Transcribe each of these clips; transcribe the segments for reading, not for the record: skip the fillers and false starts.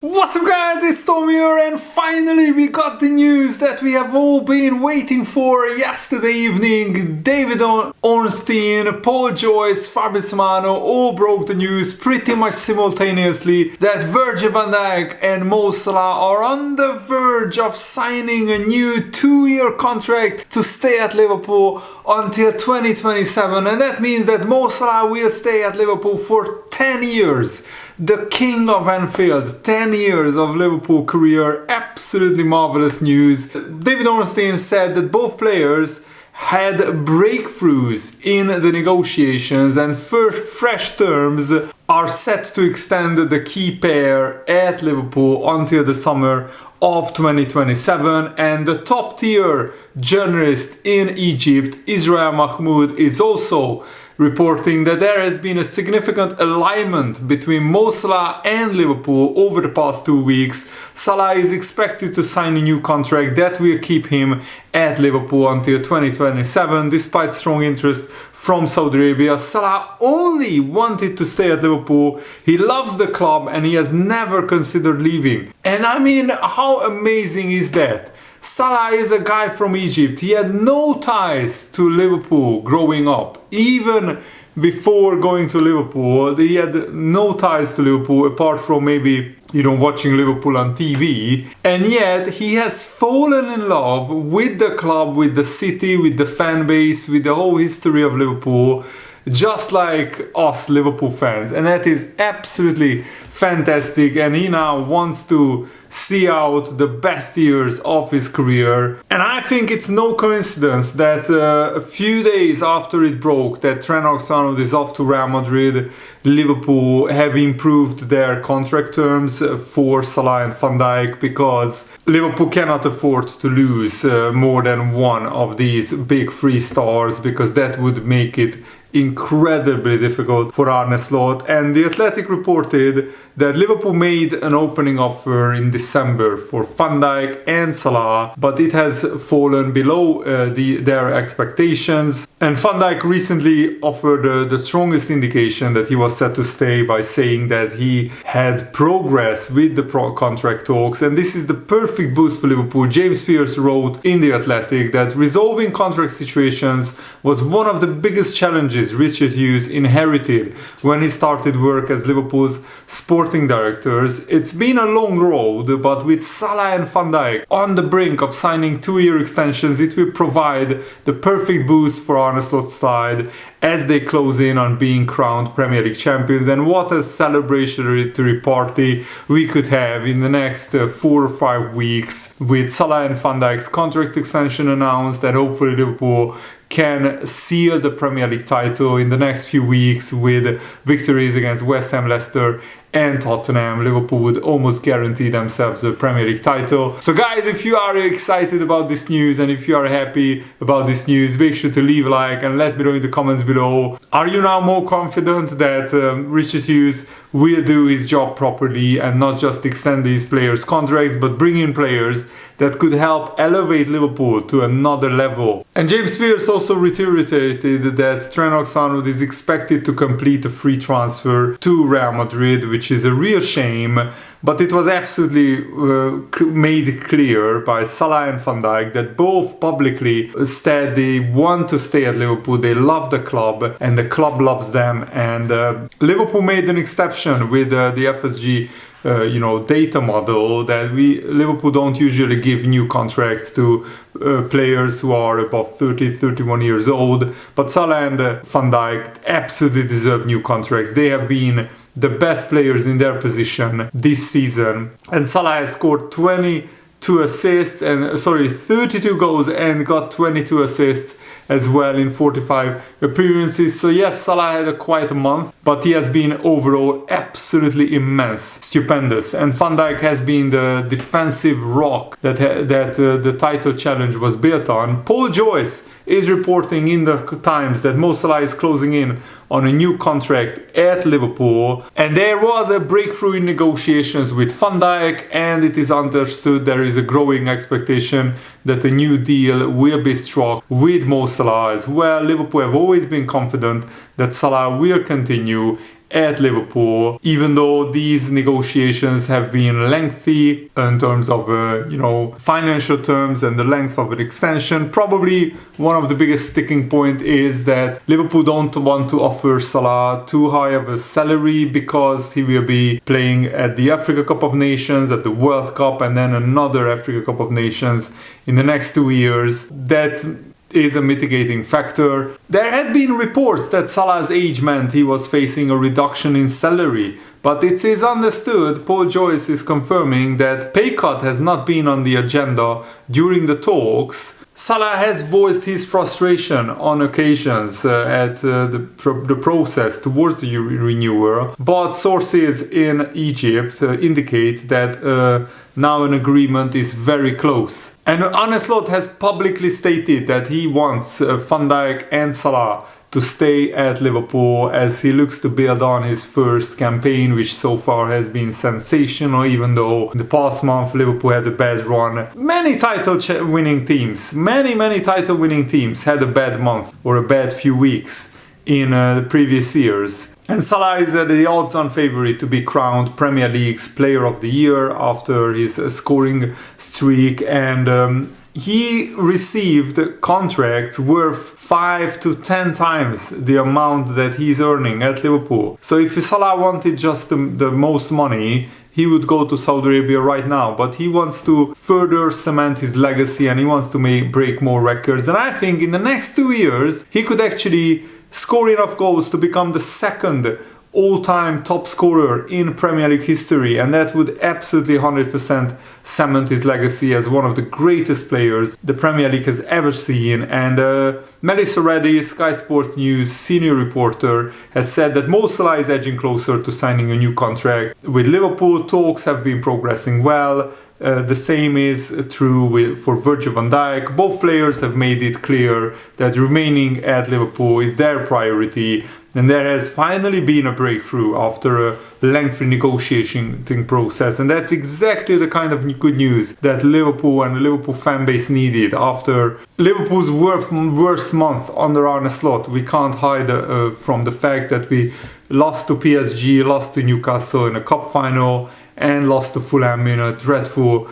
What's up guys, it's Tom here, and finally we got the news that we have all been waiting for yesterday evening. David Ornstein, Paul Joyce, Fabrizio Romano all broke the news pretty much simultaneously that Virgil van Dijk and Mo Salah are on the verge of signing a new 2-year contract to stay at Liverpool until 2027, and that means that Mo Salah will stay at Liverpool for 10 years. The king of Anfield, 10 years of Liverpool career, absolutely marvelous news. David Ornstein said that both players had breakthroughs in the negotiations and fresh terms are set to extend the key pair at Liverpool until the summer of 2027, and the top tier journalist in Egypt, Israel Mahmoud, is also reporting that there has been a significant alignment between Mo Salah and Liverpool over the past 2 weeks. Salah is expected to sign a new contract that will keep him at Liverpool until 2027, despite strong interest from Saudi Arabia. Salah only wanted to stay at Liverpool. He loves the club and he has never considered leaving. And I mean, how amazing is that? Salah is a guy from Egypt. He had no ties to Liverpool growing up. Even before going to Liverpool, he had no ties to Liverpool apart from maybe, watching Liverpool on TV. And yet he has fallen in love with the club, with the city, with the fan base, with the whole history of Liverpool, just like us Liverpool fans. And that is absolutely fantastic. And he now wants to see out the best years of his career. And I think it's no coincidence that a few days after it broke that Trent is off to Real Madrid, Liverpool have improved their contract terms for Salah and Van Dijk, because Liverpool cannot afford to lose more than one of these big three stars, because that would make it incredibly difficult for Arne. And The Athletic reported that Liverpool made an opening offer in December for Van Dijk and Salah, but it has fallen below their expectations. And Van Dijk recently offered the strongest indication that he was set to stay by saying that he had progress with the contract talks, and this is the perfect boost for Liverpool. James Pearce wrote in The Athletic that resolving contract situations was one of the biggest challenges Richard Hughes inherited when he started work as Liverpool's sporting directors. It's been a long road, but with Salah and Van Dijk on the brink of signing 2-year extensions, it will provide the perfect boost for Arne Slot's side as they close in on being crowned Premier League champions. And what a celebratory party we could have in the next 4 or 5 weeks, with Salah and Van Dijk's contract extension announced, and hopefully Liverpool can seal the Premier League title in the next few weeks with victories against West Ham, Leicester and Tottenham. Liverpool would almost guarantee themselves a Premier League title. So guys, if you are excited about this news and if you are happy about this news, make sure to leave a like and let me know in the comments below. Are you now more confident that Richard Hughes will do his job properly and not just extend these players' contracts, but bring in players that could help elevate Liverpool to another level? And James Pearce also reiterated that Trent is expected to complete a free transfer to Real Madrid, which is a real shame. But it was absolutely made clear by Salah and Van Dijk that both publicly said they want to stay at Liverpool, they love the club and the club loves them. And Liverpool made an exception with the FSG data model that Liverpool don't usually give new contracts to players who are above 31 years old, but Salah and Van Dijk absolutely deserve new contracts. They have been the best players in their position this season, and Salah has scored 32 goals and got 22 assists as well in 45 appearances. So yes, Salah had a quite a month, but he has been overall absolutely immense, stupendous. And Van Dijk has been the defensive rock that the title challenge was built on. Paul Joyce is reporting in the Times that Mo Salah is closing in on a new contract at Liverpool, and there was a breakthrough in negotiations with Van Dijk, and it is understood there is a growing expectation that a new deal will be struck with Mo Salah as well. Liverpool have always been confident that Salah will continue at Liverpool, even though these negotiations have been lengthy in terms of financial terms and the length of an extension. Probably one of the biggest sticking point is that Liverpool don't want to offer Salah too high of a salary because he will be playing at the Africa Cup of Nations, at the World Cup, and then another Africa Cup of Nations in the next 2 years. That is a mitigating factor. There had been reports that Salah's age meant he was facing a reduction in salary, but it is understood, Paul Joyce is confirming, that pay cut has not been on the agenda during the talks. Salah has voiced his frustration on occasions at the process towards the renewal, but sources in Egypt indicate that now an agreement is very close. And Arne has publicly stated that he wants Van Dijk and Salah to stay at Liverpool as he looks to build on his first campaign, which so far has been sensational, even though in the past month Liverpool had a bad run. Many title-winning teams had a bad month or a bad few weeks in the previous years. And Salah is the odds-on favorite to be crowned Premier League's Player of the Year after his scoring streak, and he received contracts worth 5 to 10 times the amount that he's earning at Liverpool. So if Salah wanted just the most money, he would go to Saudi Arabia right now, but he wants to further cement his legacy and he wants to break more records. And I think in the next 2 years, he could actually score enough goals to become the second all-time top scorer in Premier League history, and that would absolutely 100% cement his legacy as one of the greatest players the Premier League has ever seen. And Melissa Reddy, Sky Sports News senior reporter, has said that Mo Salah is edging closer to signing a new contract with Liverpool. Talks have been progressing well. The same is true for Virgil van Dijk. Both players have made it clear that remaining at Liverpool is their priority, and there has finally been a breakthrough after a lengthy negotiating process. And that's exactly the kind of good news that Liverpool and the Liverpool fan base needed after Liverpool's worst month under Arne Slot. We can't hide from the fact that we lost to PSG, lost to Newcastle in a cup final, and lost to Fulham in a dreadful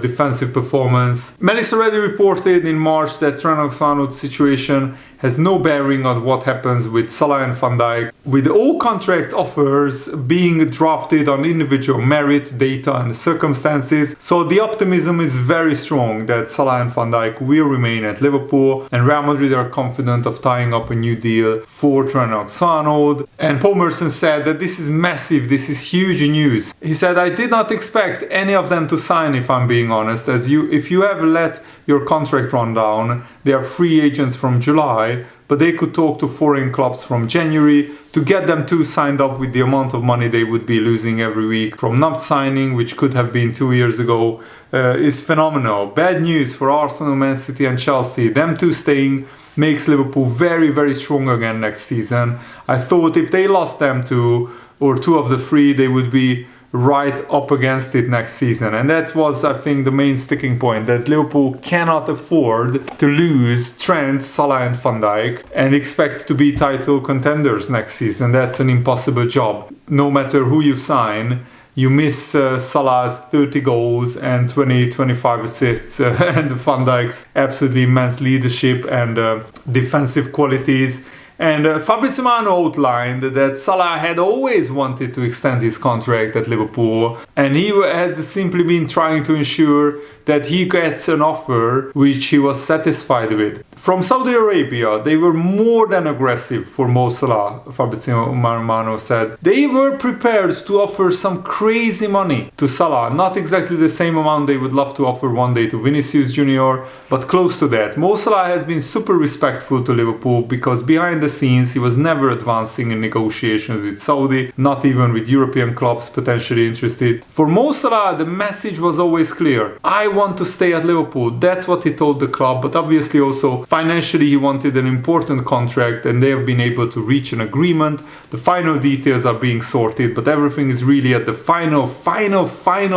defensive performance. Melissa Reddy reported in March that Trent Alexander-Arnold's situation has no bearing on what happens with Salah and Van Dijk, with all contract offers being drafted on individual merit, data and circumstances. So the optimism is very strong that Salah and Van Dijk will remain at Liverpool, and Real Madrid are confident of tying up a new deal for Trent Alexander-Arnold. And Paul Merson said that this is massive, this is huge news. He said, I did not expect any of them to sign, if I'm being honest, if you have let your contract run down, they are free agents from July, but they could talk to foreign clubs from January to get them to signed up with the amount of money they would be losing every week from not signing, which could have been 2 years ago, is phenomenal. Bad news for Arsenal, Man City and Chelsea. Them two staying makes Liverpool very, very strong again next season. I thought if they lost them two or two of the three, they would be right up against it next season. And that was, I think, the main sticking point, that Liverpool cannot afford to lose Trent, Salah and Van Dijk and expect to be title contenders next season. That's an impossible job. No matter who you sign, you miss Salah's 30 goals and 20-25 assists and Van Dijk's absolutely immense leadership and defensive qualities. And Fabrizio Romano outlined that Salah had always wanted to extend his contract at Liverpool, and he has simply been trying to ensure that he gets an offer which he was satisfied with. From Saudi Arabia, they were more than aggressive for Mo Salah, Fabrizio Romano said. They were prepared to offer some crazy money to Salah, not exactly the same amount they would love to offer one day to Vinicius Jr., but close to that. Mo Salah has been super respectful to Liverpool because behind the scenes he was never advancing in negotiations with Saudi, not even with European clubs potentially interested. For Mo Salah, the message was always clear. I want to stay at Liverpool. That's what he told the club, but obviously also financially he wanted an important contract, and they have been able to reach an agreement. The final details are being sorted, but everything is really at the final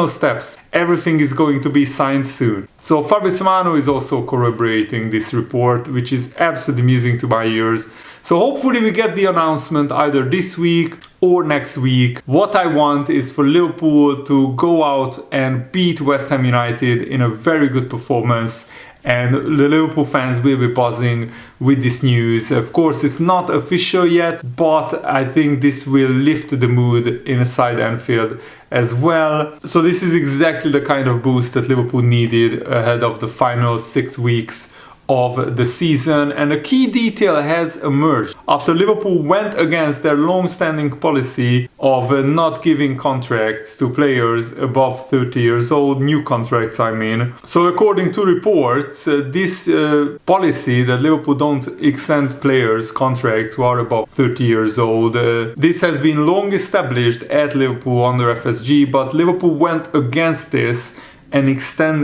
steps. Everything is going to be signed soon. So Fabrizio Romano is also corroborating this report, which is absolutely music to my ears. So hopefully we get the announcement either this week or next week. What I want is for Liverpool to go out and beat West Ham United in a very good performance, and the Liverpool fans will be buzzing with this news. Of course, it's not official yet, but I think this will lift the mood inside Anfield as well. So this is exactly the kind of boost that Liverpool needed ahead of the final 6 weeks of the season. And a key detail has emerged after Liverpool went against their long-standing policy of not giving contracts to players above 30 years old, new contracts I mean. So according to reports, this policy that Liverpool don't extend players contracts who are above 30 years old, this has been long established at Liverpool under FSG, but Liverpool went against this and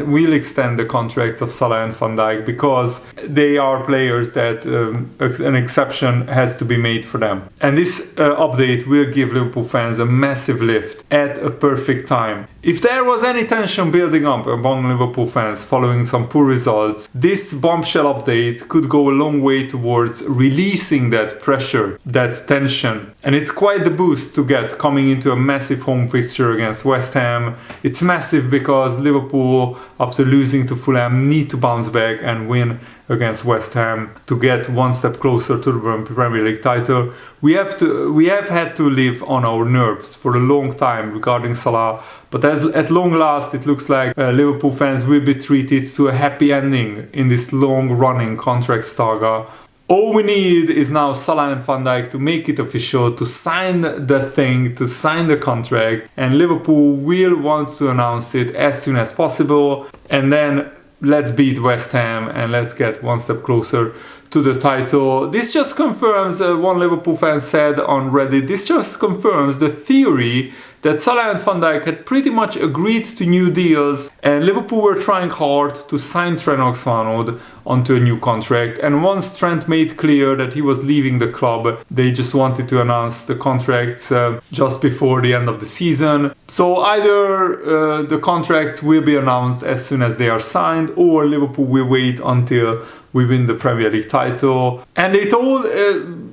will extend the contracts of Salah and Van Dijk because they are players that an exception has to be made for them. And this update will give Liverpool fans a massive lift at a perfect time. If there was any tension building up among Liverpool fans following some poor results, this bombshell update could go a long way towards releasing that pressure, that tension. And it's quite the boost to get coming into a massive home fixture against West Ham. It's massive because Liverpool, after losing to Fulham, need to bounce back and win against West Ham to get one step closer to the Premier League title. We have had to live on our nerves for a long time regarding Salah, but at long last it looks like Liverpool fans will be treated to a happy ending in this long-running contract saga. All we need is now Salah and Van Dijk to make it official, to sign the thing, to sign the contract, and Liverpool will want to announce it as soon as possible, and then let's beat West Ham and let's get one step closer to the title. This just confirms, one Liverpool fan said on Reddit, this just confirms the theory that Salah and Van Dijk had pretty much agreed to new deals and Liverpool were trying hard to sign Trent Alexander-Arnold onto a new contract, and once Trent made clear that he was leaving the club, they just wanted to announce the contracts just before the end of the season. So either the contracts will be announced as soon as they are signed, or Liverpool will wait until we win the Premier League title. And they told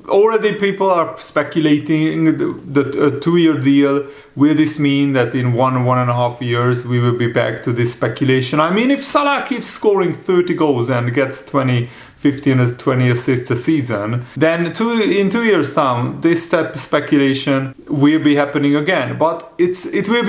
already people are speculating the 2-year deal. Will this mean that in 1.5 years we will be back to this speculation? I mean, if Salah keeps scoring 30 goals and gets 15 or 20 assists a season, then in 2 years' time, this type of speculation will be happening again. But it will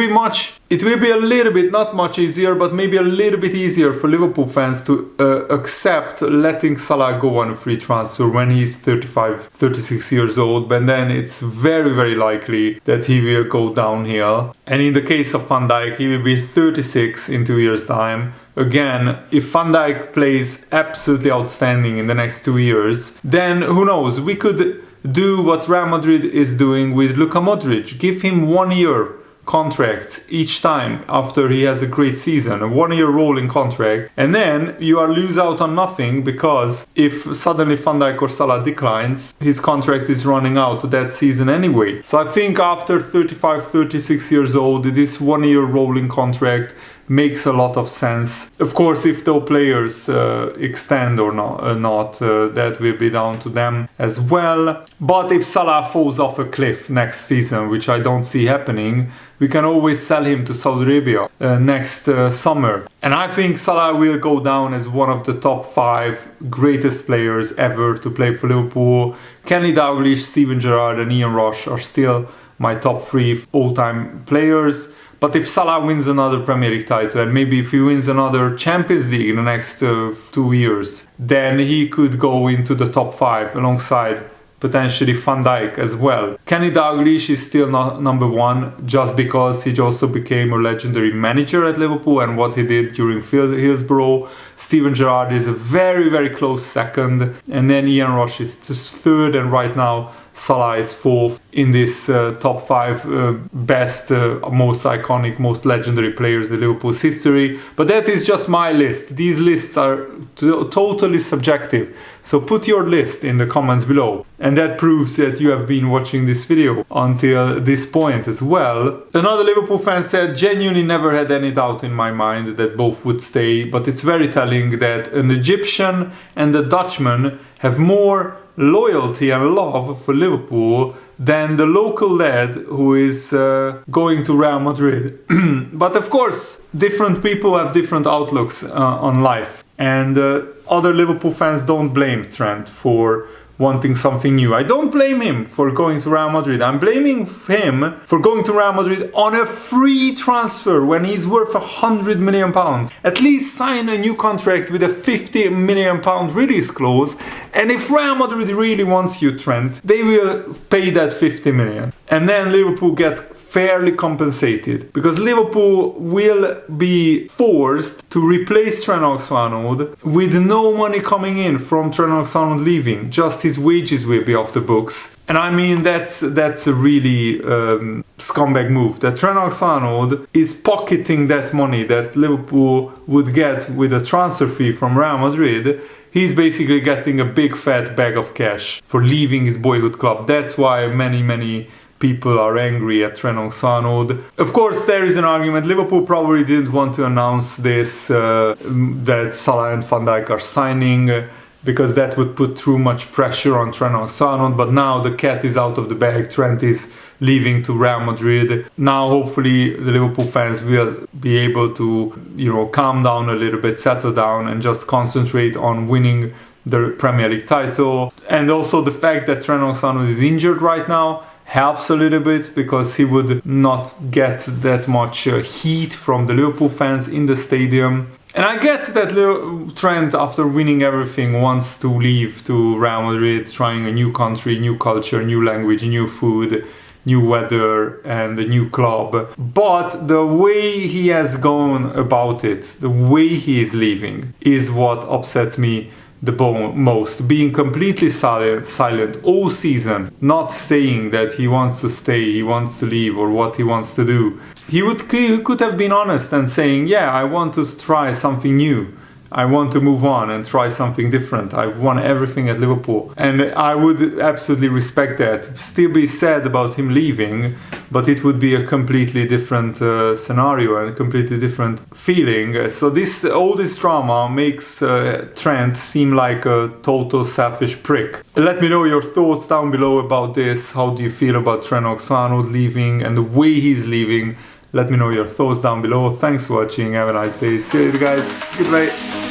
be a little bit, not much easier, but maybe a little bit easier for Liverpool fans to accept letting Salah go on a free transfer when he's 35, 36 years old. But then it's very, very likely that he will go downhill. And in the case of Van Dijk, he will be 36 in 2 years' time. Again, if Van Dijk plays absolutely outstanding in the next 2 years, then who knows, we could do what Real Madrid is doing with Luka Modric. Give him 1 year contracts each time after he has a great season, a 1 year rolling contract, and then you lose out on nothing because if suddenly Van Dijk or Salah declines, his contract is running out that season anyway. So I think after 35, 36 years old, this 1 year rolling contract makes a lot of sense. Of course, if the players extend or not, that will be down to them as well. But if Salah falls off a cliff next season, which I don't see happening, we can always sell him to Saudi Arabia next summer. And I think Salah will go down as one of the top 5 greatest players ever to play for Liverpool. Kenny Dalglish, Steven Gerrard and Ian Rush are still my top 3 all-time players. But if Salah wins another Premier League title, and maybe if he wins another Champions League in the next 2 years, then he could go into the top 5 alongside potentially Van Dijk as well. Kenny Dalglish is still not number 1 just because he also became a legendary manager at Liverpool and what he did during Hillsborough. Steven Gerrard is a very, very close second, and then Ian Rush is third, and right now Salah is 4th in this top 5 best, most iconic, most legendary players in Liverpool's history. But that is just my list. These lists are totally subjective. So put your list in the comments below. And that proves that you have been watching this video until this point as well. Another Liverpool fan said, genuinely never had any doubt in my mind that both would stay. But it's very telling that an Egyptian and a Dutchman have more loyalty and love for Liverpool than the local lad who is going to Real Madrid. But of course, different people have different outlooks on life. And other Liverpool fans don't blame Trent for wanting something new. I don't blame him for going to Real Madrid. I'm blaming him for going to Real Madrid on a free transfer when he's worth £100 million. At least sign a new contract with a £50 million release clause. And if Real Madrid really wants you, Trent, they will pay that 50 million. And then Liverpool get fairly compensated, because Liverpool will be forced to replace Trent Alexander-Arnold with no money coming in from Trent Alexander-Arnold leaving. Just his wages will be off the books. And I mean, that's a really scumbag move. That Trent Alexander-Arnold is pocketing that money that Liverpool would get with a transfer fee from Real Madrid. He's basically getting a big fat bag of cash for leaving his boyhood club. That's why many people are angry at Trent Alexander-Arnold. Of course, there is an argument. Liverpool probably didn't want to announce this, that Salah and Van Dijk are signing, because that would put too much pressure on Trent Alexander-Arnold. But now the cat is out of the bag. Trent is leaving to Real Madrid. Now hopefully the Liverpool fans will be able to, calm down a little bit, settle down, and just concentrate on winning the Premier League title. And also the fact that Trent Alexander-Arnold is injured right now helps a little bit, because he would not get that much heat from the Liverpool fans in the stadium. And I get that Trent, after winning everything, wants to leave to Real Madrid, trying a new country, new culture, new language, new food, new weather, and a new club. But the way he has gone about it, the way he is leaving, is what upsets me the most. Being completely silent all season, not saying that he wants to stay, he wants to leave, or what he wants to do. He could have been honest and saying, yeah, I want to try something new. I want to move on and try something different. I've won everything at Liverpool. And I would absolutely respect that. Still be sad about him leaving, but it would be a completely different scenario and a completely different feeling. So all this drama makes Trent seem like a total selfish prick. Let me know your thoughts down below about this. How do you feel about Trent Alexander-Arnold leaving and the way he's leaving? Let me know your thoughts down below. Thanks for watching. Have a nice day. See you guys. Goodbye.